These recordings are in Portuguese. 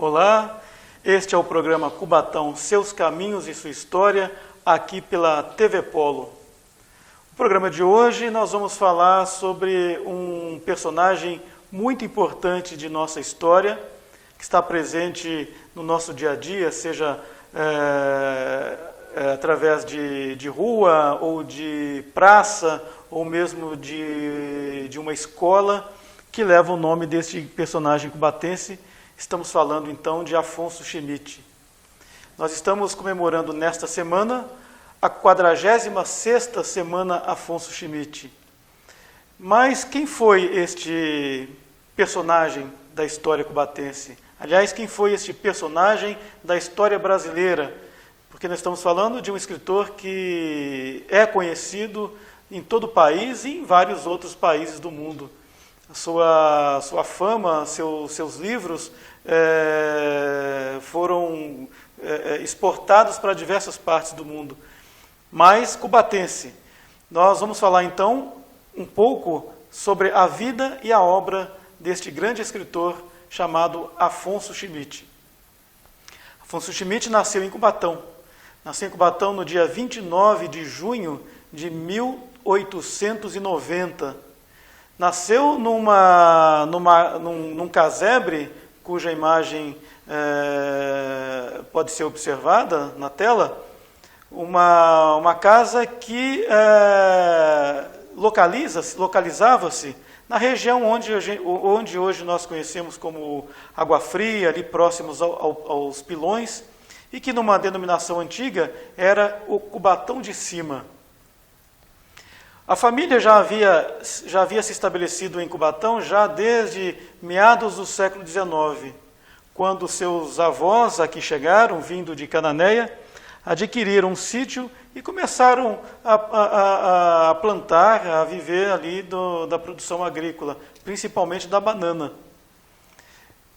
Olá, este é o programa Cubatão, Seus Caminhos e Sua História, aqui pela TV Polo. No programa de hoje nós vamos falar sobre um personagem muito importante de nossa história, que está presente no nosso dia a dia, seja através de rua, ou de praça, ou mesmo de uma escola, que leva o nome deste personagem cubatense. Estamos falando então de Afonso Schmidt. Nós estamos comemorando nesta semana a 46ª semana Afonso Schmidt. Mas quem foi este personagem da história cubatense? Aliás, quem foi este personagem da história brasileira? Porque nós estamos falando de um escritor que é conhecido em todo o país e em vários outros países do mundo. A sua fama, seus livros foram exportados para diversas partes do mundo. Mas cubatense. Nós vamos falar então um pouco sobre a vida e a obra deste grande escritor chamado Afonso Schmidt. Afonso Schmidt nasceu em Cubatão. Nasceu em Cubatão no dia 29 de junho de 1890. Nasceu num casebre, cuja imagem pode ser observada na tela, uma casa que localizava-se na região onde hoje nós conhecemos como Água Fria, ali próximos aos Pilões, e que numa denominação antiga era o Cubatão de Cima. A família já havia se estabelecido em Cubatão já desde meados do século XIX, quando seus avós aqui chegaram, vindo de Cananéia, adquiriram um sítio e começaram a plantar, a viver ali da produção agrícola, principalmente da banana.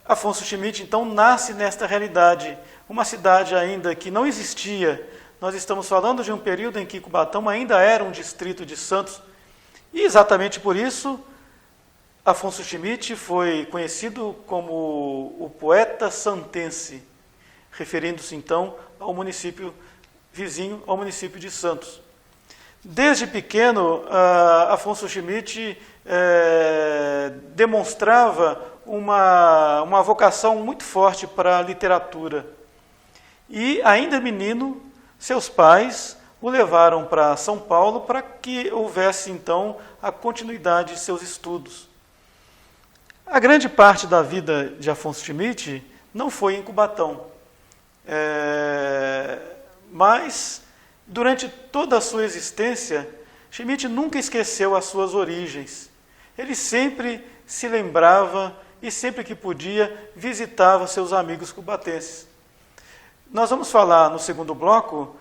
Afonso Schmidt, então, nasce nesta realidade, uma cidade ainda que não existia. Nós estamos falando de um período em que Cubatão ainda era um distrito de Santos, e exatamente por isso Afonso Schmidt foi conhecido como o poeta santense, referindo-se então ao município vizinho, ao município de Santos. Desde pequeno, Afonso Schmidt demonstrava uma vocação muito forte para a literatura. E, ainda menino, seus pais o levaram para São Paulo para que houvesse, então, a continuidade de seus estudos. A grande parte da vida de Afonso Schmidt não foi em Cubatão, mas, durante toda a sua existência, Schmidt nunca esqueceu as suas origens. Ele sempre se lembrava e, sempre que podia, visitava seus amigos cubatenses. Nós vamos falar, no segundo bloco,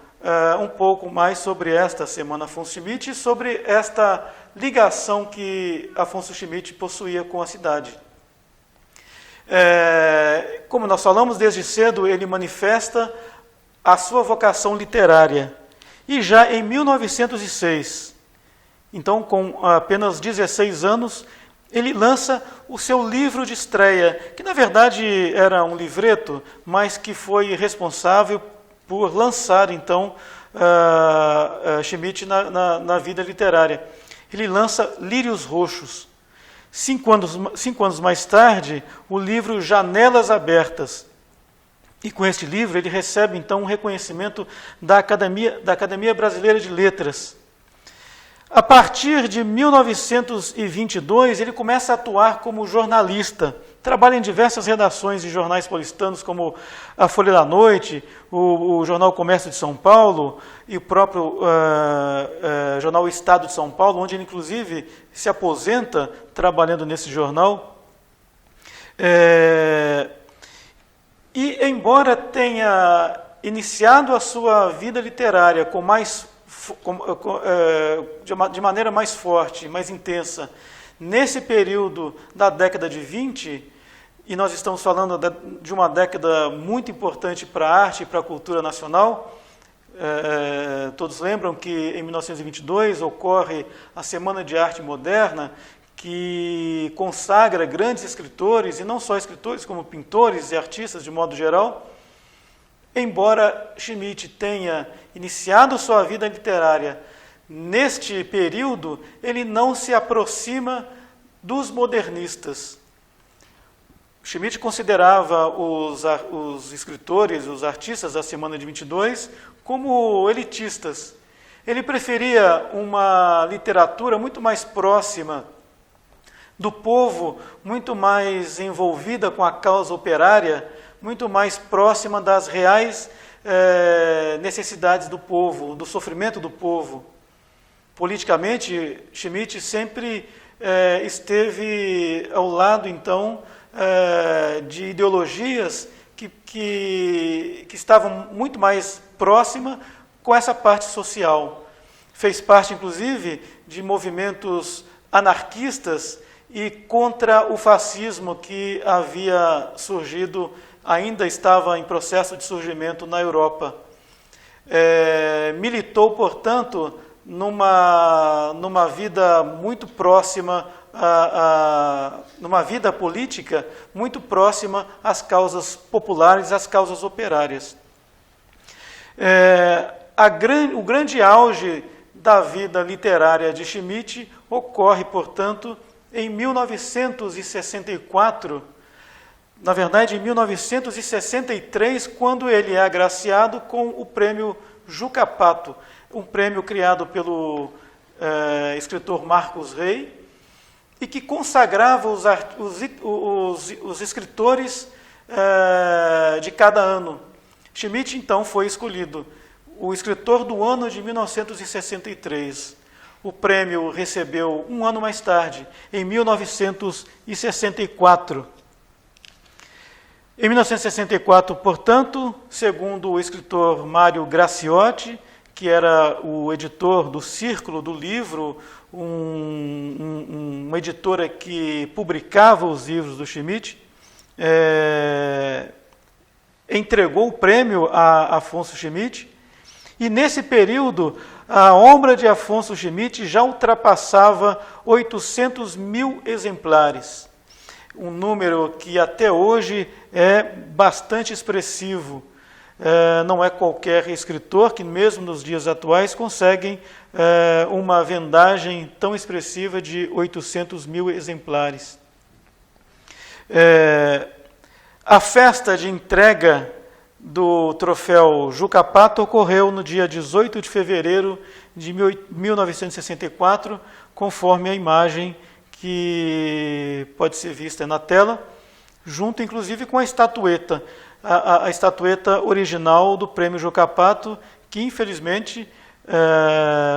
um pouco mais sobre esta Semana Afonso Schmidt e sobre esta ligação que Afonso Schmidt possuía com a cidade. Como nós falamos, desde cedo ele manifesta a sua vocação literária. E já em 1906, então com apenas 16 anos, ele lança o seu livro de estreia, que na verdade era um livreto, mas que foi responsável por lançar então Schmidt na vida literária. Ele lança Lírios Roxos. 5 anos mais tarde, o livro Janelas Abertas. E com este livro ele recebe então um reconhecimento da Academia Brasileira de Letras. A partir de 1922, ele começa a atuar como jornalista. Trabalha em diversas redações de jornais paulistanos, como a Folha da Noite, o Jornal Comércio de São Paulo e o próprio Jornal Estado de São Paulo, onde ele, inclusive, se aposenta trabalhando nesse jornal. E, embora tenha iniciado a sua vida literária de maneira mais forte, mais intensa, nesse período da década de 20, e nós estamos falando de uma década muito importante para a arte e para a cultura nacional, todos lembram que em 1922 ocorre a Semana de Arte Moderna, que consagra grandes escritores, e não só escritores, como pintores e artistas de modo geral. Embora Schmidt tenha iniciado sua vida literária neste período, ele não se aproxima dos modernistas. Schmidt considerava os escritores, os artistas da Semana de 22, como elitistas. Ele preferia uma literatura muito mais próxima do povo, muito mais envolvida com a causa operária, muito mais próxima das reais necessidades do povo, do sofrimento do povo. Politicamente, Schmidt sempre esteve ao lado, então, de ideologias que estavam muito mais próximas com essa parte social. Fez parte, inclusive, de movimentos anarquistas e contra o fascismo que havia surgido, ainda estava em processo de surgimento na Europa. Militou, portanto, numa vida muito próxima, numa vida política muito próxima às causas populares, às causas operárias. O grande auge da vida literária de Schmidt ocorre, portanto, em 1964, na verdade, em 1963, quando ele é agraciado com o prêmio Juca Pato, um prêmio criado pelo escritor Marcos Rey, e que consagrava os escritores de cada ano. Schmidt, então, foi escolhido o escritor do ano de 1963. O prêmio recebeu um ano mais tarde, em 1964. Em 1964, portanto, segundo o escritor Mário Graciotti, que era o editor do Círculo do Livro, uma editora que publicava os livros do Schmidt, entregou o prêmio a Afonso Schmidt, e nesse período a obra de Afonso Schmidt já ultrapassava 800 mil exemplares, um número que até hoje é bastante expressivo. Não é qualquer escritor que, mesmo nos dias atuais, conseguem uma vendagem tão expressiva de 800 mil exemplares. A festa de entrega do troféu Juca Pato ocorreu no dia 18 de fevereiro de 1964, conforme a imagem que pode ser vista na tela, junto inclusive com a estatueta, a estatueta original do prêmio Juca Pato, que infelizmente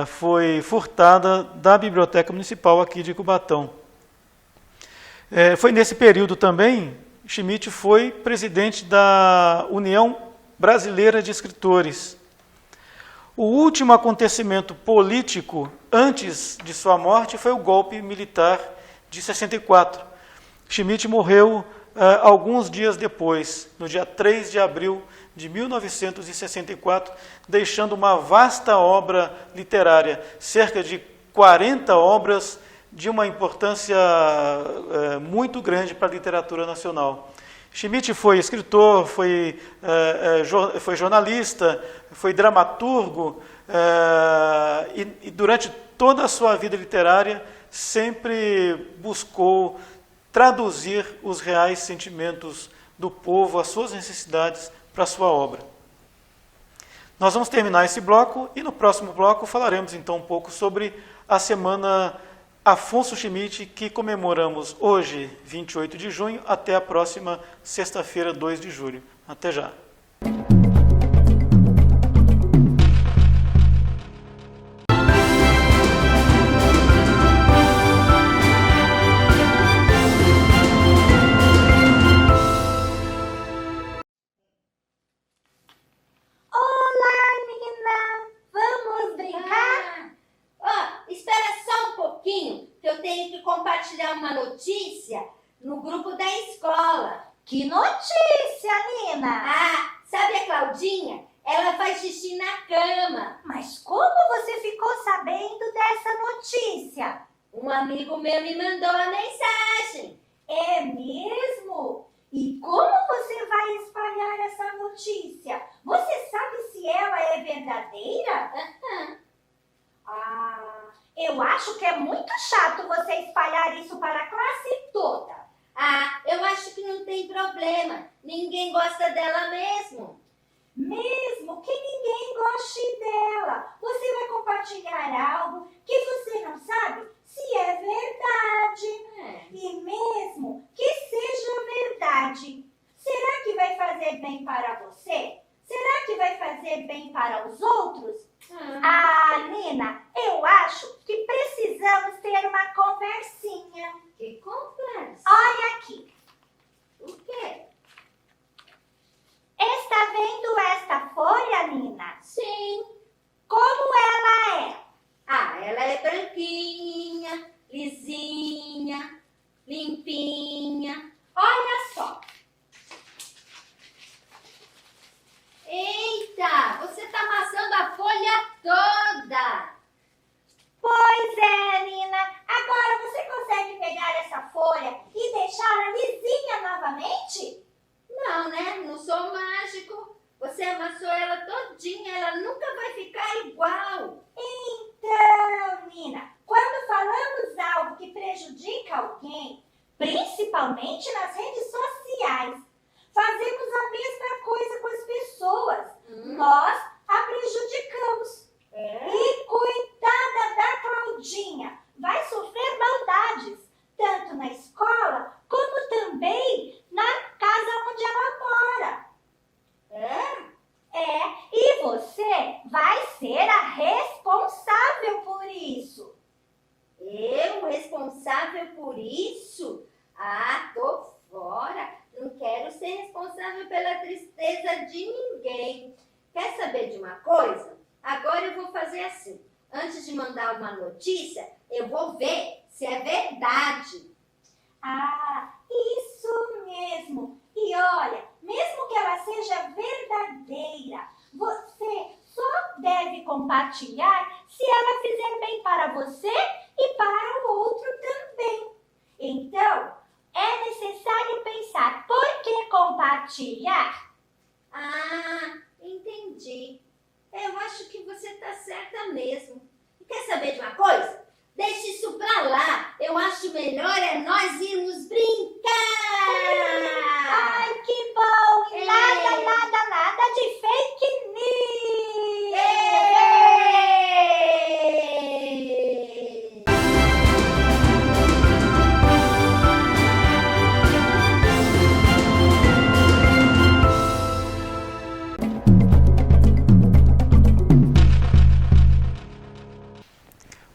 foi furtada da Biblioteca Municipal aqui de Cubatão. Foi nesse período também, Schmidt foi presidente da União Brasileira de Escritores. O último acontecimento político antes de sua morte foi o golpe militar de 64. Schmidt morreu alguns dias depois, no dia 3 de abril de 1964, deixando uma vasta obra literária, cerca de 40 obras de uma importância muito grande para a literatura nacional. Schmidt foi escritor, foi jornalista, foi dramaturgo, e durante toda a sua vida literária sempre buscou traduzir os reais sentimentos do povo, as suas necessidades, para a sua obra. Nós vamos terminar esse bloco e no próximo bloco falaremos então um pouco sobre a Semana Afonso Schmidt, que comemoramos hoje, 28 de junho, até a próxima sexta-feira, 2 de julho. Até já. No grupo da escola. Que notícia, Nina? Ah, sabe a Claudinha? Ela faz xixi na cama. Mas como você ficou sabendo dessa notícia? Um amigo amigo meu me mandou a mensagem. É mesmo? E como você vai espalhar essa notícia? Você sabe se ela é verdadeira? Eu acho que é muito chato você espalhar isso para a classe toda. Eu acho que não tem problema. Ninguém gosta dela mesmo. Mesmo que ninguém goste dela, você vai compartilhar algo que você não sabe se é verdade. E mesmo que seja verdade, será que vai fazer bem para você? Será que vai fazer bem para os outros? Nina, eu acho que precisamos ter uma conversinha. Que conversa? Olha aqui. O quê? Está vendo esta folha, Nina? Sim. Como ela é? Ela é branquinha, lisinha, limpinha. Olha só. Eita, você tá amassando a folha toda. Pois é, Nina. Agora você consegue pegar essa folha e deixá-la lisinha novamente? Não, né? Não sou mágico. Você amassou ela todinha, ela nunca vai ficar igual. Então, Nina, quando falamos algo que prejudica alguém, principalmente nas redes sociais, fazemos a mesma coisa com as pessoas. Nós a prejudicamos. E coitada da Claudinha, vai sofrer maldades, tanto na escola como também na casa onde ela mora. E você vai ser a responsável por isso. Eu responsável por isso? Tô fora. Não quero ser responsável pela tristeza de ninguém. Quer saber de uma coisa? Agora eu vou fazer assim. Antes de mandar uma notícia, eu vou ver se é verdade. Isso mesmo. E olha, mesmo que ela seja verdadeira, você só deve compartilhar se ela fizer bem para você e para o outro também. Então, é necessário pensar por que compartilhar. Entendi. Eu acho que você está certa mesmo. E quer saber de uma coisa? Deixa isso pra lá. Eu acho melhor nós irmos brincar. Ai, que bom! E nada de fake news!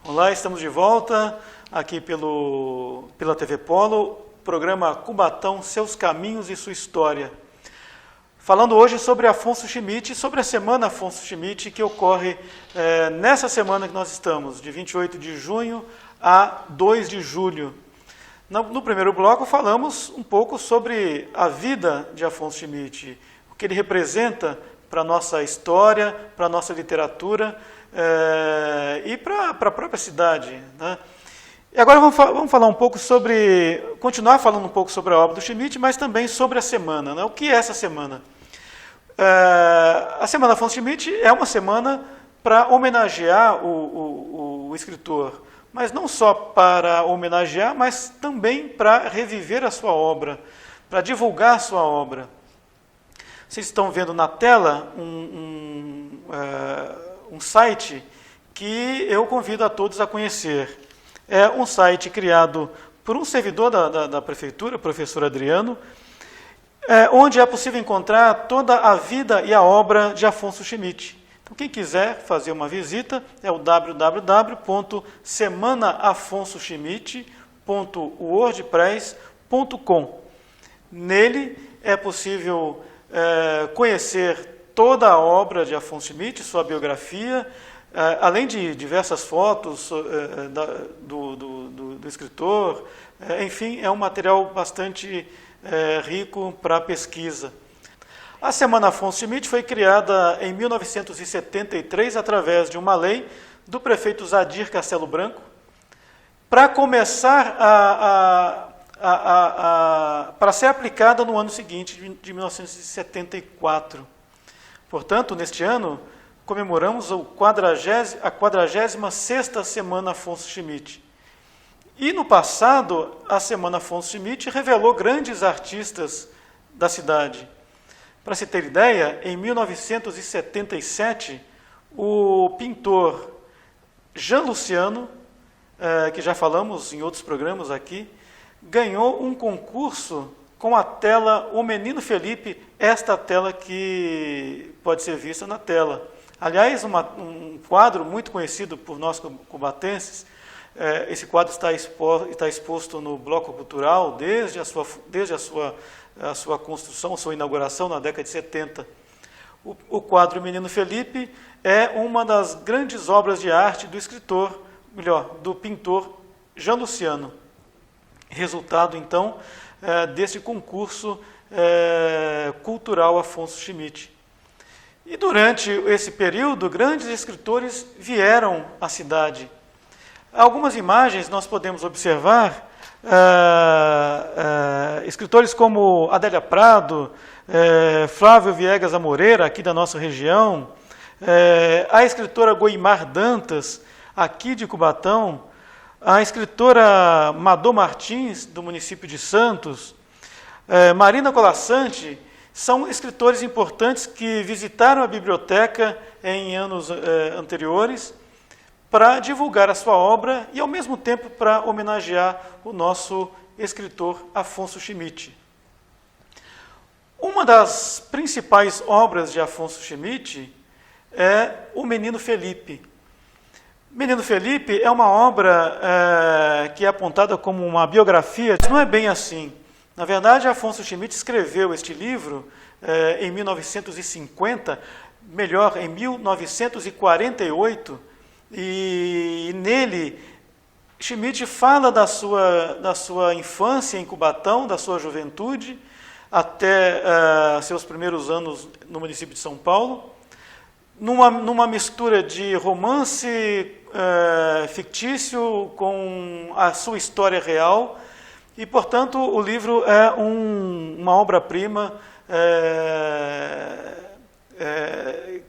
Olá, estamos de volta aqui pela TV Polo, programa Cubatão, Seus Caminhos e Sua História. Falando hoje sobre Afonso Schmidt, sobre a Semana Afonso Schmidt, que ocorre nessa semana que nós estamos, de 28 de junho a 2 de julho. No primeiro bloco falamos um pouco sobre a vida de Afonso Schmidt, o que ele representa para a nossa história, para a nossa literatura, e para a própria cidade, né? E agora vamos falar um pouco continuar falando um pouco sobre a obra do Schmidt, mas também sobre a semana, né? O que é essa semana? A Semana Afonso Schmidt é uma semana para homenagear o escritor, mas não só para homenagear, mas também para reviver a sua obra, para divulgar a sua obra. Vocês estão vendo na tela um site que eu convido a todos a conhecer. É um site criado por um servidor da prefeitura, o professor Adriano, onde é possível encontrar toda a vida e a obra de Afonso Schmidt. Então, quem quiser fazer uma visita é o www.semanaafonsosschmidt.wordpress.com. Nele é possível conhecer toda a obra de Afonso Schmidt, sua biografia, além de diversas fotos do escritor. Enfim, é um material bastante rico para a pesquisa. A Semana Afonso Schmidt foi criada em 1973 através de uma lei do prefeito Zadir Castelo Branco, para começar para ser aplicada no ano seguinte, de 1974. Portanto, neste ano, comemoramos a 46ª Semana Afonso Schmidt. E no passado, a Semana Afonso Schmidt revelou grandes artistas da cidade. Para se ter ideia, em 1977, o pintor Jean Luciano, que já falamos em outros programas aqui, ganhou um concurso com a tela O Menino Felipe, esta tela que pode ser vista na tela. Aliás, um quadro muito conhecido por nós cubatenses. Esse quadro está exposto no Bloco Cultural desde a sua construção, sua inauguração na década de 70. O quadro Menino Felipe é uma das grandes obras de arte do pintor Jean Luciano. Resultado, então, desse concurso cultural Afonso Schmidt. E durante esse período, grandes escritores vieram à cidade. Algumas imagens nós podemos observar escritores como Adélia Prado, Flávio Viegas Amoreira, aqui da nossa região, a escritora Goimar Dantas, aqui de Cubatão, a escritora Madô Martins, do município de Santos, Marina Colassante, são escritores importantes que visitaram a biblioteca em anos anteriores para divulgar a sua obra e, ao mesmo tempo, para homenagear o nosso escritor Afonso Schmidt. Uma das principais obras de Afonso Schmidt é O Menino Felipe. Menino Felipe é uma obra que é apontada como uma biografia, mas não é bem assim. Na verdade, Afonso Schmidt escreveu este livro em 1950, melhor, em 1948, e nele Schmidt fala da sua infância em Cubatão, da sua juventude, até seus primeiros anos no município de São Paulo, numa mistura de romance fictício com a sua história real, e, portanto, o livro é uma obra-prima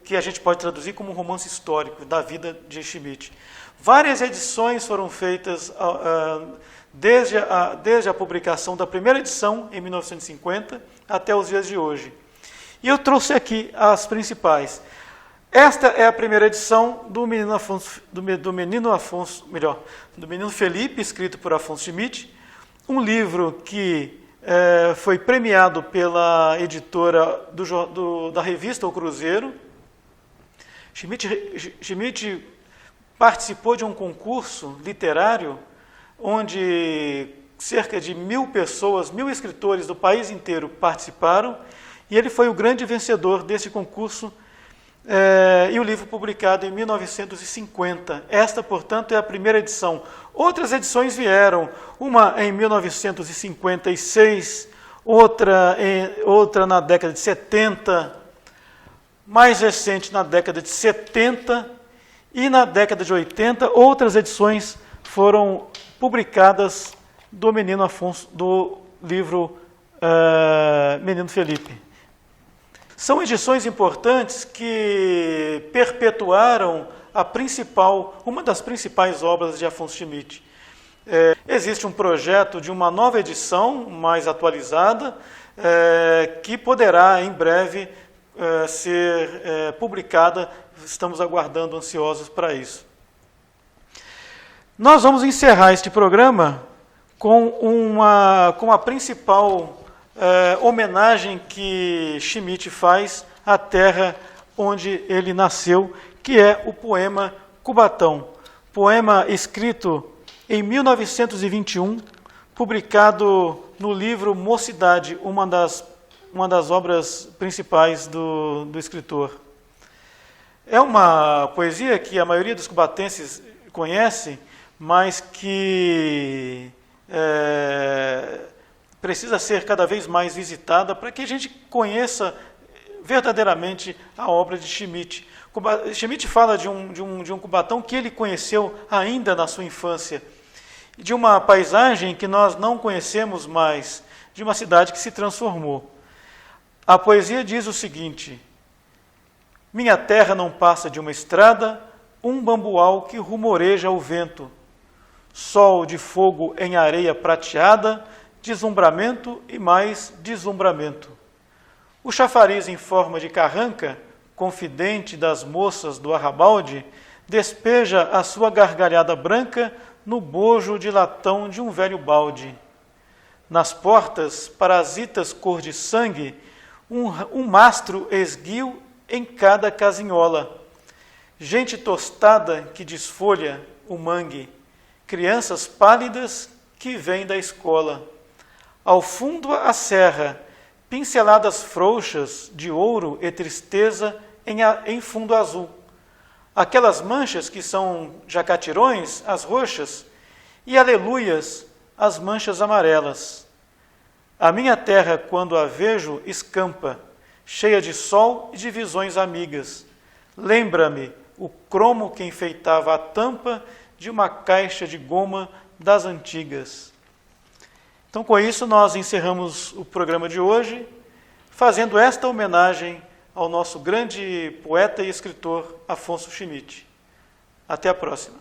que a gente pode traduzir como um romance histórico da vida de Schmidt. Várias edições foram feitas desde a publicação da primeira edição, em 1950, até os dias de hoje. E eu trouxe aqui as principais. Esta é a primeira edição do Menino Felipe, escrito por Afonso Schmidt, um livro que foi premiado pela editora da revista O Cruzeiro. Schmidt participou de um concurso literário onde cerca de 1.000 pessoas, 1.000 escritores do país inteiro participaram, e ele foi o grande vencedor desse concurso, e o livro publicado em 1950. Esta, portanto, é a primeira edição. Outras edições vieram, uma em 1956, outra na década de 70, mais recente na década de 70, e na década de 80, outras edições foram publicadas do livro Menino Felipe. São edições importantes que perpetuaram uma das principais obras de Afonso Schmidt. Existe um projeto de uma nova edição, mais atualizada, que poderá, em breve, ser publicada. Estamos aguardando, ansiosos para isso. Nós vamos encerrar este programa com a principal homenagem que Schmidt faz à terra onde ele nasceu, que é o poema Cubatão. Poema escrito em 1921, publicado no livro Mocidade, uma das obras principais do escritor. É uma poesia que a maioria dos cubatenses conhece, mas que precisa ser cada vez mais visitada para que a gente conheça verdadeiramente a obra de Schmidt. Schmidt fala de um Cubatão que ele conheceu ainda na sua infância. de uma paisagem que nós não conhecemos mais, de uma cidade que se transformou. A poesia diz o seguinte: minha terra não passa de uma estrada, um bambual que rumoreja ao vento, sol de fogo em areia prateada, deslumbramento e mais deslumbramento. O chafariz em forma de carranca, confidente das moças do arrabalde, despeja a sua gargalhada branca no bojo de latão de um velho balde. Nas portas, parasitas cor de sangue, um mastro esguio em cada casinhola. Gente tostada que desfolha o mangue, crianças pálidas que vêm da escola. Ao fundo a serra, pinceladas frouxas de ouro e tristeza em fundo azul. Aquelas manchas que são jacatirões, as roxas, e aleluias, as manchas amarelas. A minha terra, quando a vejo, escampa, cheia de sol e de visões amigas. Lembra-me o cromo que enfeitava a tampa de uma caixa de goma das antigas. Então, com isso, nós encerramos o programa de hoje, fazendo esta homenagem ao nosso grande poeta e escritor Afonso Schmidt. Até a próxima.